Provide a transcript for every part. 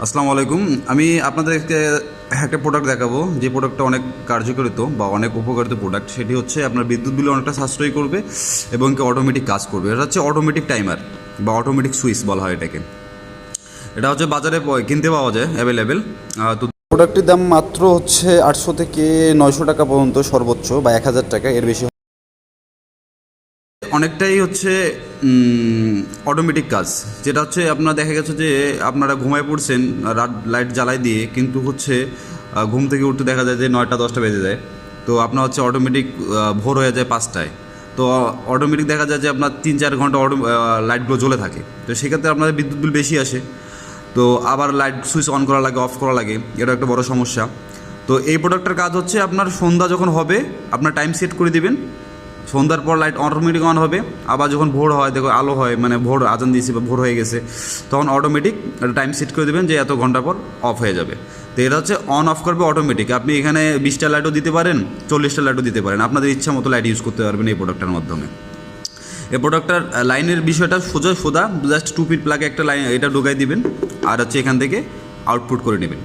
আসসালামু আলাইকুম। আমি আপনাদেরকে একটা প্রোডাক্ট দেখাবো, যে প্রোডাক্টটা অনেক কার্যকারিত বা অনেক উপকারিত প্রোডাক্ট। সেটি হচ্ছে আপনার বিদ্যুৎ বিল অনেকটা সাশ্রয় করবে এবং কি অটোমেটিক কাজ করবে। এটা হচ্ছে অটোমেটিক টাইমার বা অটোমেটিক সুইচ বলা হয় এটাকে। এটা হচ্ছে বাজারে কিনতে পাওয়া যায় অ্যাভেলেবেল। তো প্রোডাক্টটির দাম মাত্র হচ্ছে 800 থেকে 900 টাকা পর্যন্ত সর্বোচ্চ, বা 1000 টাকা, এর বেশি। অনেকটাই হচ্ছে অটোমেটিক কাজ, যেটা হচ্ছে আপনার দেখা গেছে যে আপনারা ঘুমায় পড়ছেন রাত লাইট জ্বালাই দিয়ে, কিন্তু হচ্ছে ঘুম থেকে উঠতে দেখা যায় যে 9টা-10টা বেজে যায়। তো আপনার হচ্ছে অটোমেটিক ভোর হয়ে যায় 5টায়। তো অটোমেটিক দেখা যায় যে আপনার 3-4 ঘন্টা লাইটগুলো জ্বলে থাকে। তো সেক্ষেত্রে আপনাদের বিদ্যুৎ বিল বেশি আসে। তো আবার লাইট সুইচ অন করা লাগে, অফ করা লাগে, এটা একটা বড় সমস্যা। তো এই প্রোডাক্টটার কাজ হচ্ছে আপনার সন্ধ্যা যখন হবে আপনার টাইম সেট করে দিবেন, সন্ধ্যার পর লাইট অটোমেটিক অন হবে। আবার যখন ভোর হয়, দেখো আলো হয়, মানে ভোর আজান দিয়েছি বা ভোর হয়ে গেছে, তখন অটোমেটিক টাইম সেট করে দেবেন যে এত ঘন্টা পর অফ হয়ে যাবে। তো এটা হচ্ছে অন অফ করবে অটোমেটিক। আপনি এখানে 20টা লাইটও দিতে পারেন, 40টা লাইটও দিতে পারেন, আপনাদের ইচ্ছা মতো লাইট ইউজ করতে পারবেন এই প্রোডাক্টটার মাধ্যমে। এই প্রোডাক্টটার লাইনের বিষয়টা সোজা জাস্ট 2 ফিট প্লাগে একটা লাইন এটা ঢোকাই দিবেন, আর হচ্ছে এখান থেকে আউটপুট করে নেবেন,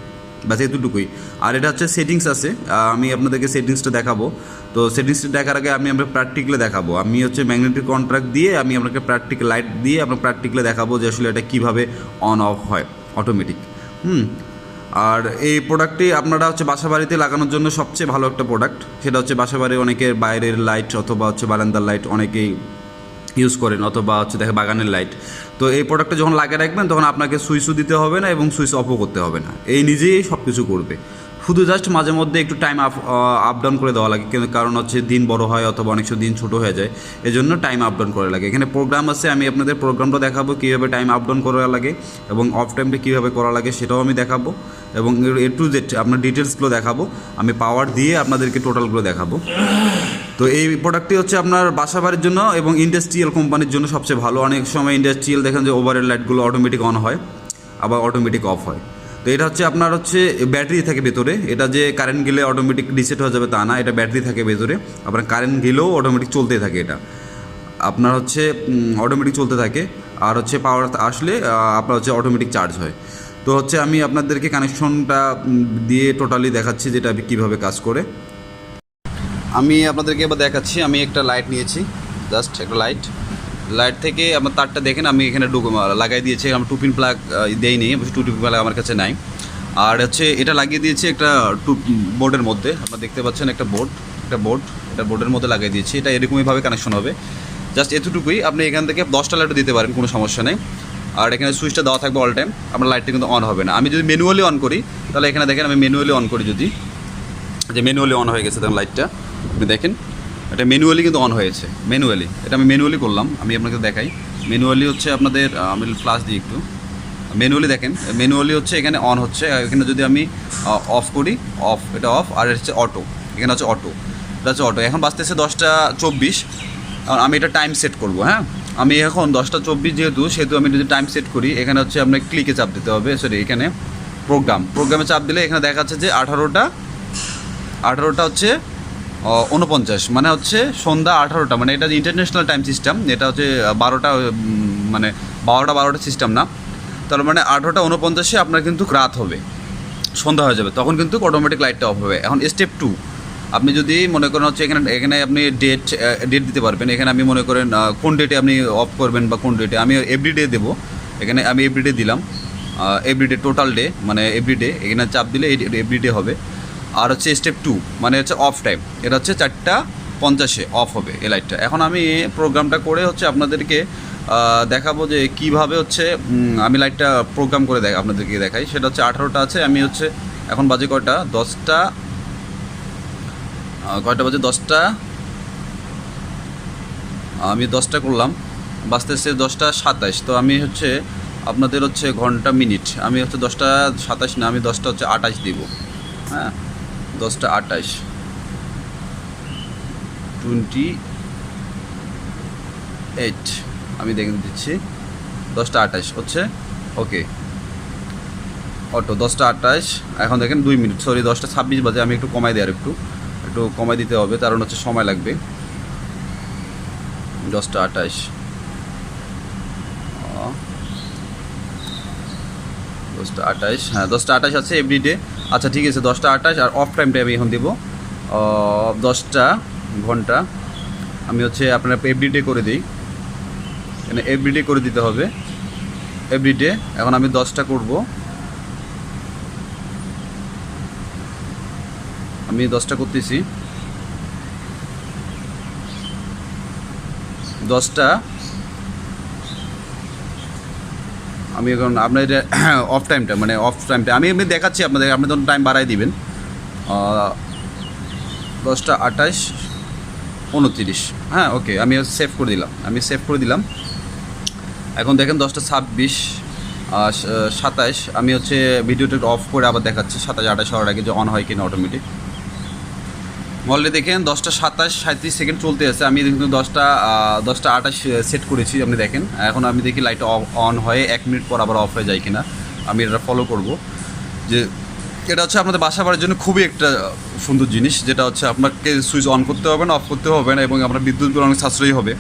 ব্যাস এতটুকুই। আর এটা হচ্ছে সেটিংস আছে, আমি আপনাদেরকে সেটিংসটা দেখাবো। তো সেটিংসটা দেখার আগে আমি আপনাকে প্র্যাকটিক্যালে দেখাবো। আমি হচ্ছে ম্যাগনেটিক কন্ট্রাক্ট দিয়ে আমি আপনাকে প্র্যাকটিক্যাল লাইট দিয়ে আপনার প্র্যাকটিক্যালে দেখাবো যে আসলে এটা কীভাবে অন অফ হয় অটোমেটিক। আর এই প্রোডাক্টটি আপনারা হচ্ছে বাসা বাড়িতে লাগানোর জন্য সবচেয়ে ভালো একটা প্রোডাক্ট। সেটা হচ্ছে বাসা বাড়ি অনেকের বাইরের লাইট অথবা হচ্ছে বারান্দার লাইট অনেকেই ইউজ করেন, অথবা হচ্ছে দেখে বাগানের লাইট। তো এই প্রোডাক্টটা যখন লাগিয়ে রাখবেন তখন আপনাকে সুইচও দিতে হবে না এবং সুইচ অফও করতে হবে না, এই নিজেই সব কিছু করবে। শুধু জাস্ট মাঝে মধ্যে একটু টাইম আপ ডাউন করে দেওয়া লাগে, কিন্তু কারণ হচ্ছে দিন বড় হয় অথবা অনেক সময় দিন ছোটো হয়ে যায়, এই জন্য টাইম আপ ডাউন করা লাগে। এখানে প্রোগ্রাম আছে, আমি আপনাদের প্রোগ্রামটা দেখাবো কীভাবে টাইম আপ ডাউন করা লাগে এবং অফ টাইমটা কীভাবে করা লাগে সেটাও আমি দেখাবো, এবং এ টু জেড আপনার ডিটেলসগুলো দেখাবো। আমি পাওয়ার দিয়ে আপনাদেরকে টোটালগুলো দেখাবো। তো এই প্রোডাক্টটি হচ্ছে আপনার বাসা বাড়ির জন্য এবং ইন্ডাস্ট্রিয়াল কোম্পানির জন্য সবচেয়ে ভালো। অনেক সময় ইন্ডাস্ট্রিয়াল দেখেন যে ওভারের লাইটগুলো অটোমেটিক অন হয়, আবার অটোমেটিক অফ হয়। তো এটা হচ্ছে আপনার হচ্ছে ব্যাটারি থাকে ভেতরে, এটা যে কারেন্ট গেলে অটোমেটিক রিসেট হয়ে যাবে তা না, এটা ব্যাটারি থাকে ভেতরে, আপনার কারেন্ট গেলেও অটোমেটিক চলতে থাকে। এটা আপনার হচ্ছে অটোমেটিক চলতে থাকে, আর হচ্ছে পাওয়ার আসলে আপনার হচ্ছে অটোমেটিক চার্জ হয়। তো হচ্ছে আমি আপনাদেরকে কানেকশনটা দিয়ে টোটালি দেখাচ্ছি যেটা কীভাবে কাজ করে। আমি আপনাদেরকে এবার দেখাচ্ছি। আমি একটা লাইট নিয়েছি, জাস্ট একটা লাইট থেকে আপনার তারটা দেখেন আমি এখানে লাগাই দিয়েছি। আমি 2 পিন প্লাগ দেইনি, 2 পিন প্লাগ আমার কাছে নাই। আর হচ্ছে এটা লাগিয়ে দিয়েছি একটা বোর্ডের মধ্যে, আপনারা দেখতে পাচ্ছেন একটা বোর্ড, এটা বোর্ডের মধ্যে লাগিয়ে দিয়েছি। এটা এরকমইভাবে কানেকশন হবে, জাস্ট এতটুকুই। আপনি এখান থেকে 10টা লাইটও দিতে পারেন, কোনো সমস্যা নেই। আর এখানে সুইচটা দেওয়া থাকবে অল টাইম, আপনার লাইটটা কিন্তু অন হবে না। আমি যদি ম্যানুয়ালি অন করি তাহলে এখানে দেখেন, আমি ম্যানুয়ালি অন করি, যদি যে ম্যানুয়ালি অন হয়ে গেছে তখন লাইটটা আপনি দেখেন, এটা ম্যানুয়ালি কিন্তু অন হয়েছে। ম্যানুয়ালি এটা আমি ম্যানুয়ালি করলাম, আমি আপনাকে দেখাই। ম্যানুয়ালি হচ্ছে আপনাদের আমি ফ্ল্যাশ দিই একটু, ম্যানুয়ালি দেখেন, ম্যানুয়ালি হচ্ছে এখানে অন হচ্ছে। এখানে যদি আমি অফ করি, এটা অফ। আর হচ্ছে অটো, এখানে হচ্ছে অটো, এটা হচ্ছে অটো। এখন বাজতেছে 10টা 24, আমি এটা টাইম সেট করব। হ্যাঁ, আমি এখন 10টা 24 সেহেতু আমি যদি টাইম সেট করি, এখানে হচ্ছে আপনাকে ক্লিকে চাপ দিতে হবে, সরি এখানে প্রোগ্রামে চাপ দিলে এখানে দেখা যাচ্ছে যে 18টা হচ্ছে 49, মানে হচ্ছে সন্ধ্যা 18টা, মানে এটা ইন্টারন্যাশনাল টাইম সিস্টেম। এটা হচ্ছে 12টা, মানে 12টা সিস্টেম না। তার মানে 18টা 49 আপনার কিন্তু রাত হবে, সন্ধ্যা হয়ে যাবে, তখন কিন্তু অটোমেটিক লাইটটা অফ হবে। এখন স্টেপ 2, আপনি যদি মনে করেন হচ্ছে এখানে আপনি ডেট দিতে পারবেন। এখানে আমি মনে করেন কোন ডেটে আপনি অফ করবেন বা কোন ডেটে, আমি এভরিডে দেবো। এখানে আমি এভরিডে দিলাম, এভরিডে টোটাল ডে, মানে এভরিডে এখানে চাপ দিলে এভরিডে হবে। আর হচ্ছে স্টেপ 2 মানে হচ্ছে অফ টাইম, এটা হচ্ছে 4টা 50 অফ হবে এই লাইটটা। এখন আমি প্রোগ্রামটা করে হচ্ছে আপনাদেরকে দেখাবো যে কীভাবে হচ্ছে আমি লাইটটা প্রোগ্রাম করে আপনাদেরকে দেখাই। সেটা হচ্ছে 18টা আছে, আমি হচ্ছে এখন বাজে কয়টা, 10টা, কয়টা বাজে 10টা, আমি 10টা করলাম, বাজতেছে 10টা 27। তো আমি হচ্ছে আপনাদের হচ্ছে ঘন্টা মিনিট, আমি হচ্ছে 10টা 27 না, আমি 10টা হচ্ছে 28 দিব। হ্যাঁ, 10টা 28, 28 আমি দেখে দিচ্ছি। 10টা 28 হচ্ছে ওকে অটো, 10টা 28। এখন দেখেন 2 মিনিট, সরি 10টা 26 বাজে। আমি একটু কমাই দিই, আর একটু কমাই দিতে হবে, কারণ হচ্ছে সময় লাগবে। 10টা 28, 10:28, হ্যাঁ 10:28 আছে এভরিডে। আচ্ছা ঠিক আছে, 10:28 আর অফ টাইমটা আমি এখন দেবো 10টা ঘন্টা। আমি হচ্ছে আপনার এভরিডে করে দিই, এখানে এভরিডে করে দিতে হবে এভরিডে। এখন আমি 10টা করব, আমি 10টা করতেছি। 10টা আমি এখন আপনার এটা অফ টাইমটা মানে অফ টাইমটা আমি এমনি দেখাচ্ছি আপনাদের, আপনি তখন টাইম বাড়াই দিবেন। 10:28, 29, হ্যাঁ ওকে, আমি সেভ করে দিলাম। এখন দেখেন 10:26, 27, আমি হচ্ছে ভিডিওটা অফ করে আবার দেখাচ্ছি 27-28 হওয়ার আগে যে অন হয় কিনা অটোমেটিক। অলরেডি দেখেন 10:27-37 চলতে আছে, আমি কিন্তু 10:28 সেট করেছি, আপনি দেখেন। এখন আমি দেখি লাইট অন হয়ে 1 মিনিট পর আবার অফ হয়ে যায় কিনা, আমি এটা ফলো করব। যে এটা হচ্ছে আপনাদের বাসা বাড়ির জন্য খুবই একটা সুন্দর জিনিস, যেটা হচ্ছে আপনাকে সুইচ অন করতে হবে না, অফ করতে হবে না, এবং আপনার বিদ্যুৎ বিল অনেক সাশ্রয়ী হবে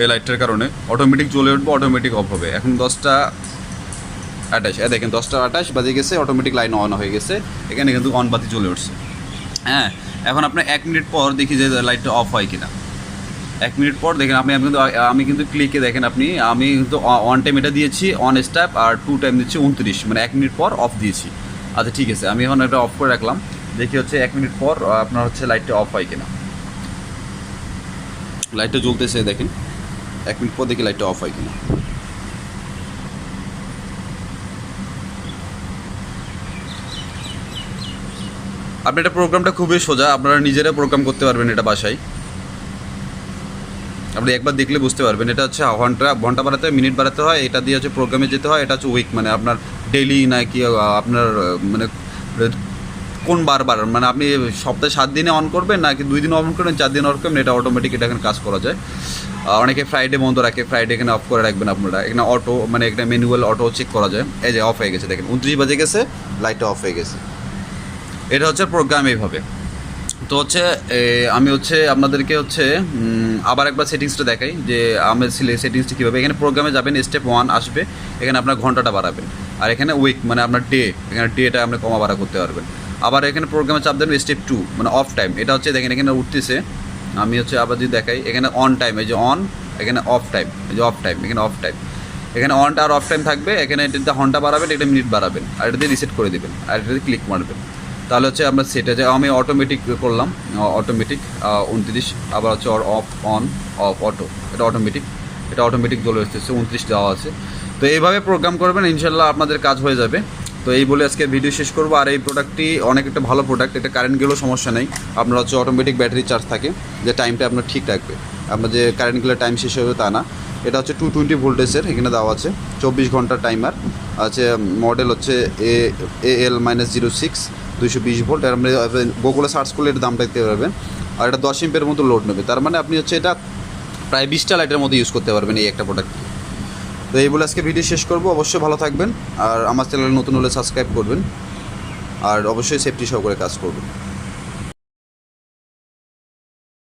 এই লাইটটার কারণে। অটোমেটিক জ্বলে উঠবে, অটোমেটিক অফ হবে। এখন 10:28, দেখেন 10:28 বাজে গেছে, অটোমেটিক লাইন অন হয়ে গেছে, এখানে কিন্তু অন বাতি জ্বলে উঠছে। হ্যাঁ, এখন আপনার 1 মিনিট পর দেখি যে লাইটটা অফ হয় কিনা। 1 মিনিট পর দেখেন আমি কিন্তু ক্লিকে দেখেন আমি কিন্তু 1 টাইম এটা দিয়েছি অন স্ট্যাপ, আর 2 টাইম দিচ্ছি 29, মানে 1 মিনিট পর অফ দিয়েছি। আচ্ছা ঠিক আছে, আমি এখন এটা অফ করে রাখলাম, দেখি হচ্ছে 1 মিনিট পর আপনার হচ্ছে লাইটটা অফ হয় কিনা। লাইটটা জ্বলতেছে দেখেন, 1 মিনিট পর দেখি লাইটটা অফ হয় কিনা। আপনি এটা প্রোগ্রামটা খুবই সোজা, আপনারা নিজেরা প্রোগ্রাম করতে পারবেন এটা বাসায়। আপনি একবার দেখলে বুঝতে পারবেন। এটা হচ্ছে ঘন্টা বাড়াতে হয়, মিনিট বাড়াতে হয়, এটা দিয়ে হচ্ছে প্রোগ্রামে যেতে হয়। এটা হচ্ছে উইক, মানে আপনার ডেইলি নাকি আপনার মানে কোন বারবার, মানে আপনি সপ্তাহে 7 দিনে অন করবেন নাকি 2 দিন অন করবেন, 4 দিন অন করবেন, এটা অটোমেটিক এটা এখানে কাজ করা যায়। অনেকে ফ্রাইডে বন্ধ রাখে, ফ্রাইডে এখানে অফ করে রাখবেন আপনারা। এখানে অটো মানে এখানে ম্যানুয়াল অটো চেক করা যায়। এই যে অফ হয়ে গেছে দেখেন, 29 বাজে গেছে, লাইটটা অফ হয়ে গেছে। এটা হচ্ছে প্রোগ্রাম এইভাবে। তো হচ্ছে আমি হচ্ছে আপনাদেরকে হচ্ছে আবার একবার সেটিংসটা দেখাই যে আমার সেটিংসটা কীভাবে। এখানে প্রোগ্রামে যাবেন, স্টেপ 1 আসবে, এখানে আপনার ঘন্টাটা বাড়াবেন, আর এখানে উইক মানে আপনার ডে, এখানে ডেটা আপনি কমা বাড়া করতে পারবেন। আবার এখানে প্রোগ্রামে চাপ দেবেন স্টেপ 2 মানে অফ টাইম, এটা হচ্ছে দেখেন এখানে উঠতেছে। আমি হচ্ছে আবার যদি দেখাই, এখানে অন টাইম, এই যে অন, এখানে অফ টাইম, এই যে অফ টাইম, এখানে অফ টাইম, এখানে অনটা আর অফ টাইম থাকবে। এখানে এটাতে ঘন্টা বাড়াবেন, এটা মিনিট বাড়াবেন, আর এটাতে রিসেট করে দেবেন, আর এটাতে ক্লিক মারবেন, তাহলে হচ্ছে আমরা সেটা যে আমি অটোমেটিক করলাম, অটোমেটিক 29, আবার হচ্ছে অফ অন অফ অটো, এটা অটোমেটিক জ্বলে আসতেছে, 29 দেওয়া আছে। তো এইভাবে প্রোগ্রাম করবেন, ইনশাল্লাহ আপনাদের কাজ হয়ে যাবে। তো এই বলে আজকে ভিডিও শেষ করবো। আর এই প্রোডাক্টটি অনেক একটা ভালো প্রোডাক্ট, এটা কারেন্ট গেলেও সমস্যা নেই। আপনার হচ্ছে অটোমেটিক ব্যাটারি চার্জ থাকে, যে টাইমটা আপনার ঠিক রাখবে, আপনার যে কারেন্ট গেলে টাইম শেষ হবে তা না। এটা হচ্ছে 220 ভোল্টেজের, এখানে দেওয়া আছে 24 ঘন্টার টাইমার আছে। মডেল হচ্ছে AL-06 220 ভোল্ট। আর আপনি গুগলে সার্চ করলে এর দামটা দেখতে পারবেন। আর এটা 10 এমপের মতো লোড নেবে, তার মানে আপনি হচ্ছে এটা প্রায় 20টা লাইটের মতো ইউজ করতে পারবেন এই একটা প্রোডাক্ট। তো এই বলে আজকে ভিডিও শেষ করবো। অবশ্যই ভালো থাকবেন, আর আমার চ্যানেলে নতুন হলে সাবস্ক্রাইব করবেন, আর অবশ্যই সেফটি সহকারে কাজ করবেন।